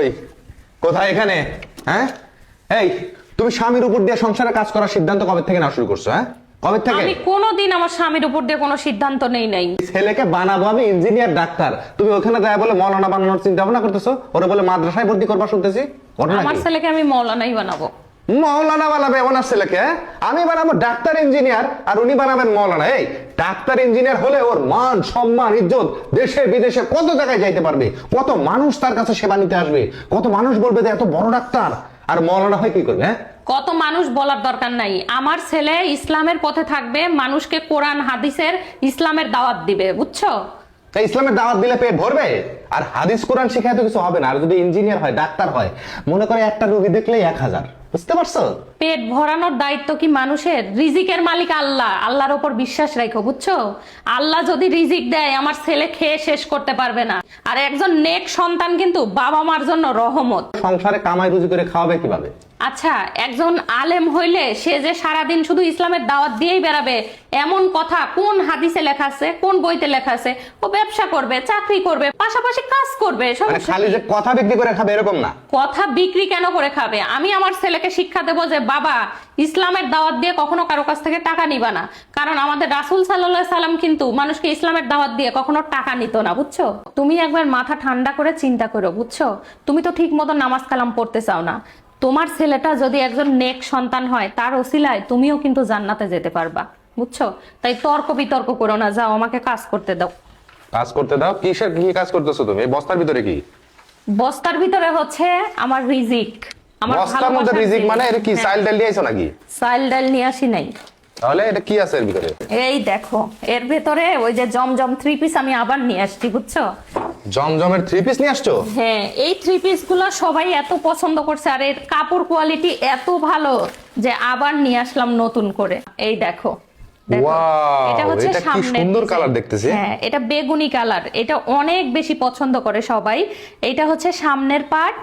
কই? কোথায়? এখানে? হ্যাঁ, এই তুমি স্বামীর উপর দিয়ে সংসারে কাজ করার সিদ্ধান্ত কবে থেকে নেওয়া শুরু করছো? হ্যাঁ, কবে থেকে? আমি কোনোদিন আমার স্বামীর উপর দিয়ে কোনো সিদ্ধান্ত নেই নাই। ছেলেকে বানাবো আমি ইঞ্জিনিয়ার ডাক্তার, তুমি ওখানে যায় বলে মৌলানা বানানোর চিন্তা ভাবনা করতেছো, ওরা বলে মাদ্রাসায় ভর্তি করবা শুনতেছি। আমার ছেলেকে আমি মৌলানাই বানাবো। মৌলানা বানাবে ওনার ছেলেকে? আমি বানাবো ডাক্তার ইঞ্জিনিয়ার আর উনি বানাবেন মৌলানা। এই ডাক্তার ইঞ্জিনিয়ার হলে ওর মান সম্মান ইজ্জত দেশে বিদেশে কত জায়গায় যাইতে পারবে, কত মানুষ তার কাছে সেবা নিতে আসবে, কত মানুষ বলবে যে এত বড় ডাক্তার। আর মৌলানা হয় কি করবে? হ্যাঁ, কত মানুষ বলার দরকার নাই, আমার ছেলে ইসলামের পথে থাকবে, মানুষকে কোরআন হাদিসের ইসলামের দাওয়াত দিবে, বুঝছো? ইসলামের দাওয়াত দিলে পেট ভরবে? আর হাদিস কোরআন শিখায় তো কিছু হবে না। আর যদি ইঞ্জিনিয়ার হয় ডাক্তার হয়, মনে করে একটা রোগী দেখলেই 1000, বুঝতে পারছো? পেট ভরানোর দায়িত্ব কি মানুষের? রিজিকের মালিক আল্লাহ, আল্লাহর উপর বিশ্বাস রাখো, বুঝছো? আল্লাহ যদি রিজিক দেয়, আমার ছেলে খেয়ে শেষ করতে পারবে না। আর একজন নেক সন্তান কিন্তু বাবা মার জন্য রহমত। সংসারে কামাই রুজি করে খাওয়াবে কিভাবে? আচ্ছা, একজন আলেম হইলে সে যে সারাদিন শুধু ইসলামের দাওয়াত দিয়েই বেড়াবে এমন কথা কোন হাদিসে লেখা আছে, কোন বইতে লেখা আছে? ও ব্যবসা করবে, চাকরি করবে, পাশাপাশি কাজ করবে। খালি যে কথা বিক্রি করে খাবে এরকম না। কথা বিক্রি কেন করে খাবে? আমি আমার ছেলেকে শিক্ষা দেবো যে বাবা, ইসলামের দাওয়াত দিয়ে কখনো কারো কাছ থেকে টাকা নিবা না, কারণ আমাদের রাসূল সাল্লাল্লাহু আলাইহি সাল্লাম কিন্তু মানুষকে ইসলামের দাওয়াত দিয়ে কখনো টাকা নিত না, বুঝছো? তুমি একবার মাথা ঠান্ডা করে চিন্তা করো, বুঝছো? তুমি তো ঠিক মতো নামাজ কালাম পড়তে চাও না। তোমার ছেলেটা যদি একজন নেক সন্তান হয়, তার ওসিলায় তুমিও কিন্তু জান্নাতে যেতে পারবা, বুঝছো? তাই তর্ক বিতর্ক করো না, যাও আমাকে কাজ করতে দাও। কাজ করতে দাও? কিসের কি কাজ করতেছো তুমি? এই বস্তার ভিতরে কি? বস্তার ভিতরে হচ্ছে আমার রিজিক। আমার বস্তার মধ্যে রিজিক মানে এটা কি? চাল ডাল নিয়ে আইছো নাকি? চাল ডাল নিয়ে আসি নাই। তাহলে এটা কি আছে এর ভিতরে? এই দেখো, এর ভেতরে ওই যে জমজম 3 পিস আমি আবার নিয়ে আসছি, বুঝছো? জমজমের 3 পিস নিয়ে আসছো? হ্যাঁ, এই 3 পিস গুলো সবাই এত পছন্দ করছে, আর এর কাপড় কোয়ালিটি এত ভালো যে আবার নিয়ে আসলাম নতুন করে। এই দেখো, ওয়াও, এটা হচ্ছে এটা কি সামনের সুন্দর দিকে। কালার দেখতেছি। হ্যাঁ, এটা বেগুনি কালার, এটা অনেক বেশি পছন্দ করে সবাই। এটা হচ্ছে সামনের পার্ট,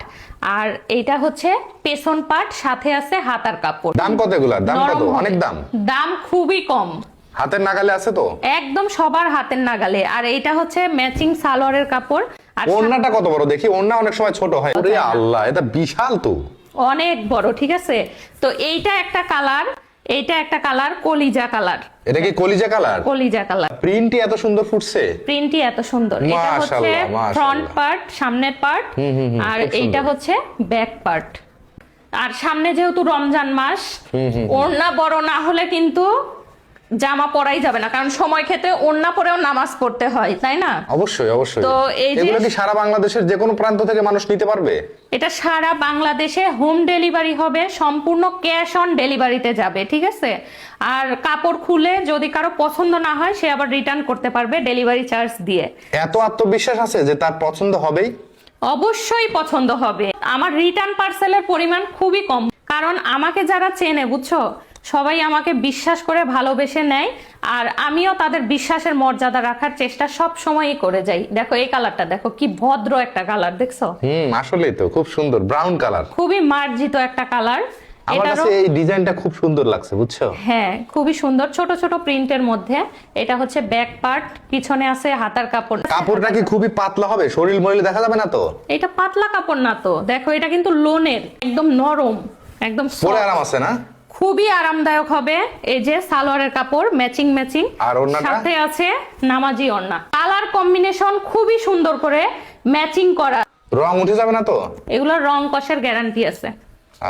আর এটা হচ্ছে পেছন পার্ট, সাথে আছে হাতার কাপড়। দাম কত এগুলার? দাম কত? অনেক দাম। দাম খুবই কম, হাতের নাগালে আছে তো? একদম সবার হাতের নাগালে। আর এইটা হচ্ছে ম্যাচিং সালোয়ারের কাপড়। আর ওড়নাটা কত বড় দেখি? ওড়না অনেক সময় ছোট হয়। ওরে আল্লাহ, এটা বিশাল তো। অনেক বড়, ঠিক আছে? তো এইটা একটা কালার, এইটা একটা কালার, কলিজা কালার। এটা কি কলিজা কালার? কলিজা কালার। প্রিন্টই এত সুন্দর ফুটছে। প্রিন্টই এত সুন্দর। এটা হচ্ছে মাশাআল্লাহ, মাশাআল্লাহ। ফ্রন্ট পার্ট, সামনের পার্ট, আর এইটা হচ্ছে ব্যাক পার্ট। আর সামনে যেহেতু রমজান মাস, ওড়না বড় না হলে কিন্তু জামা পরাই যাবে না, কারণ সময় ক্ষেত্রে ওড়না পরেও নামাজ পড়তে হয়, তাই না? অবশ্যই অবশ্যই। তো এই যে এগুলো কি সারা বাংলাদেশের যে কোনো প্রান্ত থেকে মানুষ নিতে পারবে? এটা সারা বাংলাদেশে হোম ডেলিভারি হবে, সম্পূর্ণ ক্যাশ অন ডেলিভারিতে যাবে, ঠিক আছে? আর কাপড় খুলে যদি কারো পছন্দ না হয়, সে আবার রিটার্ন করতে পারবে ডেলিভারি চার্জ দিয়ে। এত আত্মবিশ্বাস আছে যে তার পছন্দ হবেই? অবশ্যই পছন্দ হবে। আমার রিটার্ন পার্সেলের পরিমাণ খুবই কম, কারণ আমাকে যারা চেনে, বুঝছো, সবাই আমাকে বিশ্বাস করে ভালোবেসে নেয়, আর আমিও তাদের বিশ্বাসের মর্যাদা রাখার চেষ্টা সব সময়ই করে যাই। দেখো এই কালারটা, দেখো কি ভদ্র একটা কালার, দেখছো? আসলেই তো খুব সুন্দর ব্রাউন কালার, খুবই মার্জিত একটা কালার। আমার কাছে এই ডিজাইনটা খুব সুন্দর লাগছে, বুঝছো? হ্যাঁ, খুবই সুন্দর, ছোট ছোট প্রিন্টের মধ্যে। এটা হচ্ছে ব্যাক পার্ট, পিছনে আছে হাতার কাপড়। কাপড়টা কি খুবই পাতলা হবে? শরীর মরিলে দেখা যাবে না তো? এটা পাতলা কাপড় না তো, দেখো এটা কিন্তু লোনের, একদম নরম, একদম পরে soft। আরাম আছে না? খুবই আরামদায়ক হবে। এই যে সালোয়ারের কাপড় ম্যাচিং ম্যাচিং, আর ওড়নাটা? সাথে আছে নামাজি ওড়না। কালার কম্বিনেশন খুবই সুন্দর করে ম্যাচিং করা। রং উঠে যাবে না তো? এগুলোর রং কষের গ্যারান্টি আছে।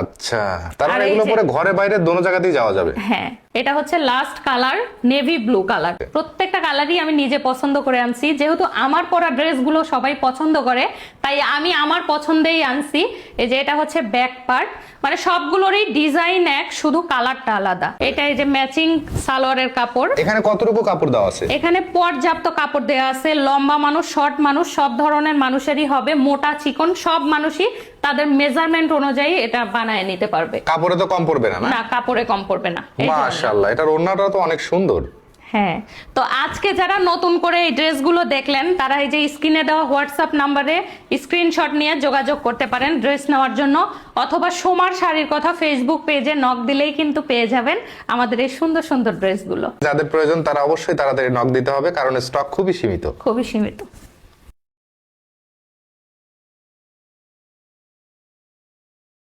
আচ্ছা, তার আর মানে এই এগুলো যে- পরে ঘরে বাইরে দোনো জায়গাতেই যাওয়া যাবে? হ্যাঁ, এটা হচ্ছে last colour, navy blue colour. প্রত্যেকটা কালারই আমি নিজে পছন্দ করে আনছি, যেহেতু আমার পরা ড্রেসগুলো সবাই পছন্দ করে, তাই আমি আমার পছন্দেই আনছি। এই যে এটা হচ্ছে ব্যাক পার্ট, মানে সবগুলোরই ডিজাইন এক, শুধু কালারটা আলাদা। এটা এই যে ম্যাচিং সালোয়ারের কাপড়। এখানে কতটুকু কাপড় দেওয়া আছে? এখানে পর্যাপ্ত কাপড় দেওয়া আছে। লম্বা মানুষ, শর্ট মানুষ, সব ধরনের মানুষেরই হবে, মোটা চিকন সব মানুষই তাদের মেজারমেন্ট অনুযায়ী এটা বানায় নিতে পারবে। কাপড়ে তো কম পড়বে না? না, কাপড়ে কম পড়বে না। এই জন্য। মাশাআল্লাহ, এটার ওড়নাটা তো অনেক সুন্দর। হ্যাঁ, তো আজকে যারা নতুন করে এই ড্রেসগুলো দেখলেন, তারা এই যে স্ক্রিনে দেওয়া হোয়াটসঅ্যাপ নাম্বারে স্ক্রিনশট নিয়ে যোগাযোগ করতে পারেন ড্রেস নেওয়ার জন্য, অথবা সোমার শাড়ির কথা ফেসবুক পেজে নক দিলেই কিন্তু পেয়ে যাবেন আমাদের এই সুন্দর সুন্দর ড্রেসগুলো। যাদের প্রয়োজন তারা অবশ্যই তাড়াতাড়ি নক দিতে হবে, কারণ স্টক খুবই সীমিত। খুবই সীমিত।